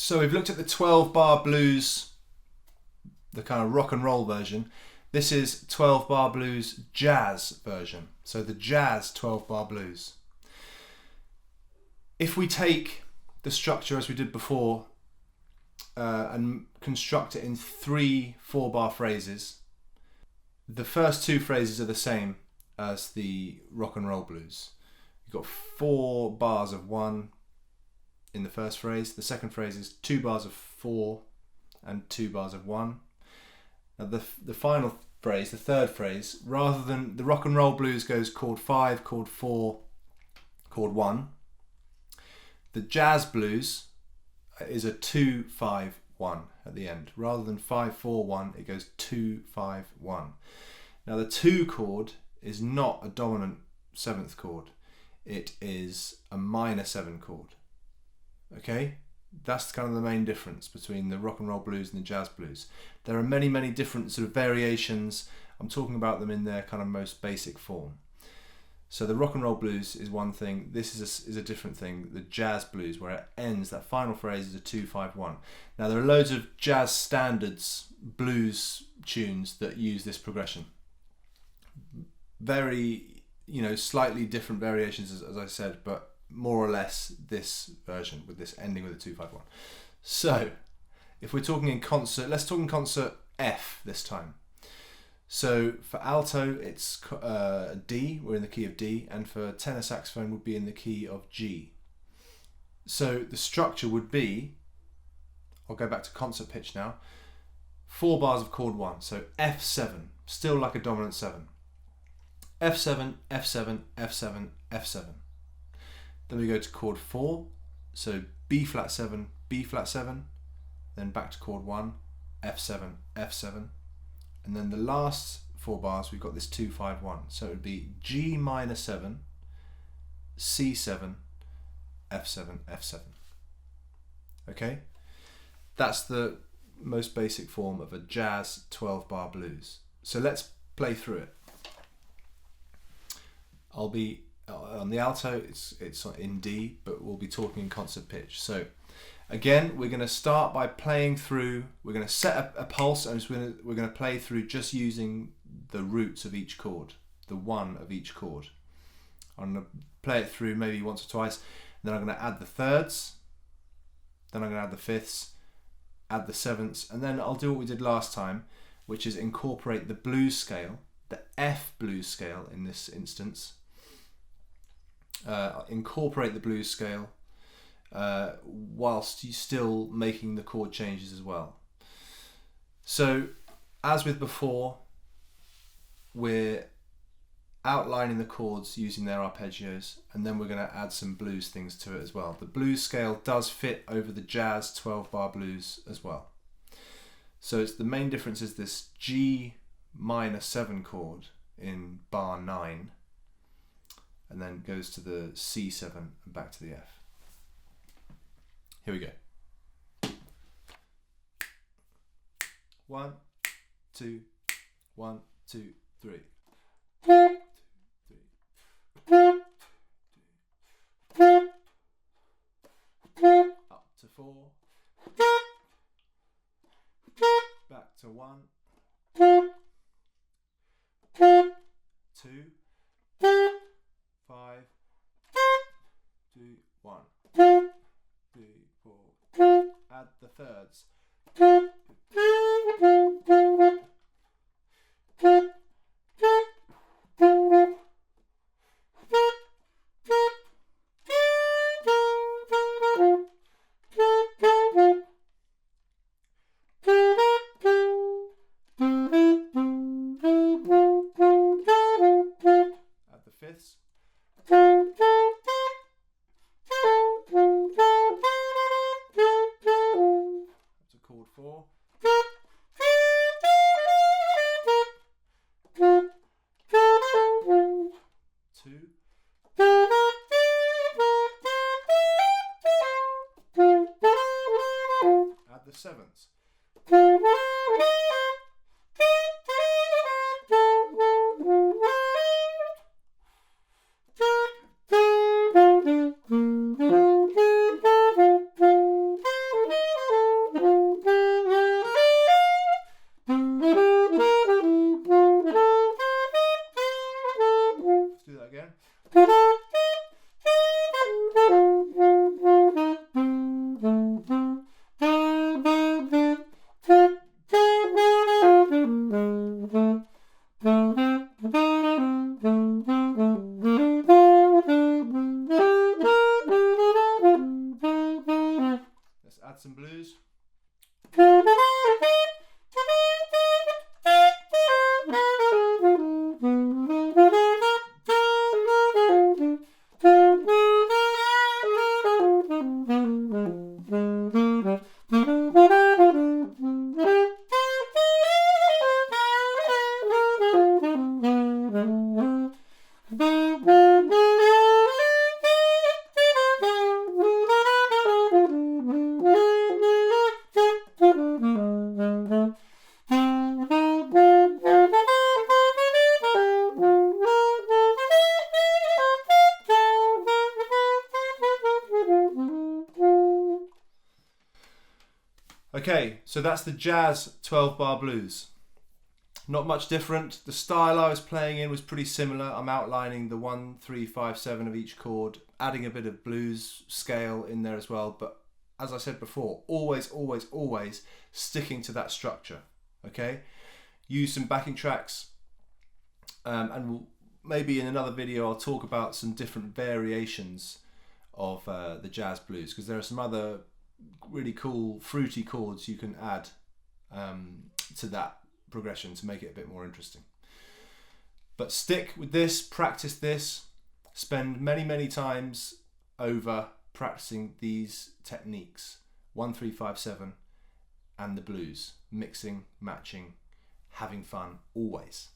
So we've looked at the 12 bar blues, the kind of rock and roll version. This is 12 bar blues jazz version. So the jazz 12 bar blues. If we take the structure as we did before and construct it in 3 4-bar phrases, the first 2 phrases are the same as the rock and roll blues. You've got 4 bars of 1 in the first phrase. The second phrase is 2 bars of 4 and 2 bars of 1. Now the final phrase, the third phrase, rather than the rock and roll blues goes chord 5, chord 4, chord 1. The jazz blues is a 2 5 1 at the end. Rather than 5 4 1, it goes 2 5 1. Now the 2 chord is not a dominant 7th chord. It is a minor 7 chord. Okay? That's kind of the main difference between the rock and roll blues and the jazz blues. There are many, many different sort of variations. I'm talking about them in their kind of most basic form. So the rock and roll blues is one thing. This is a different thing. The jazz blues, where it ends, that final phrase is a 2 5 1. Now there are loads of jazz standards, blues tunes that use this progression. Very, slightly different variations, as I said, but more or less this version with this ending with a 2 5 1. So if we're talking in concert, let's talk in concert F this time. So for alto it's D, we're in the key of D, and for tenor saxophone would be in the key of G. So the structure would be, I'll go back to concert pitch now, 4 bars of chord 1, so F7, still like a dominant 7. F7, F7, F7, F7. Then we go to chord 4, so B flat 7, B flat 7, then back to chord 1, F7, F7, and then the last 4 bars we've got this 2 5 1, so it would be G minor 7, C7, F7, F7. Okay, that's the most basic form of a jazz 12 bar blues. So let's play through it. I'll be on the alto, it's in D, but we'll be talking in concert pitch. So again, we're going to start by playing through. We're going to set a pulse, and we're going to play through just using the roots of each chord, the 1 of each chord. I'm going to play it through maybe once or twice, and then I'm going to add the thirds, then I'm going to add the fifths, add the sevenths, and then I'll do what we did last time, which is incorporate the blues scale, the F blues scale in this instance. Incorporate the blues scale whilst you're still making the chord changes as well. So as with before, we're outlining the chords using their arpeggios, and then we're going to add some blues things to it as well. The blues scale does fit over the jazz 12 bar blues as well. So it's the main difference is this G minor 7 chord in bar 9, and then goes to the C7 and back to the F. Here we go. 1, 2, 1, 2, 3. 2, 3. Up to 4. Back to 1. 2. 5, 2, 1, 2, 4. Add the thirds. Add the fifths. To chord 4. 2. Add the sevenths. add some blues. Okay, so that's the jazz 12-bar blues. Not much different. The style I was playing in was pretty similar. I'm outlining the 1, 3, 5, 7 of each chord, adding a bit of blues scale in there as well. But as I said before, always sticking to that structure. Okay, use some backing tracks, and maybe in another video I'll talk about some different variations of the jazz blues, because there are some other really cool fruity chords you can add to that progression to make it a bit more interesting. But stick with this, practice this, spend many times over practicing these techniques, 1, 3, 5, 7 and the blues, mixing, matching, having fun always.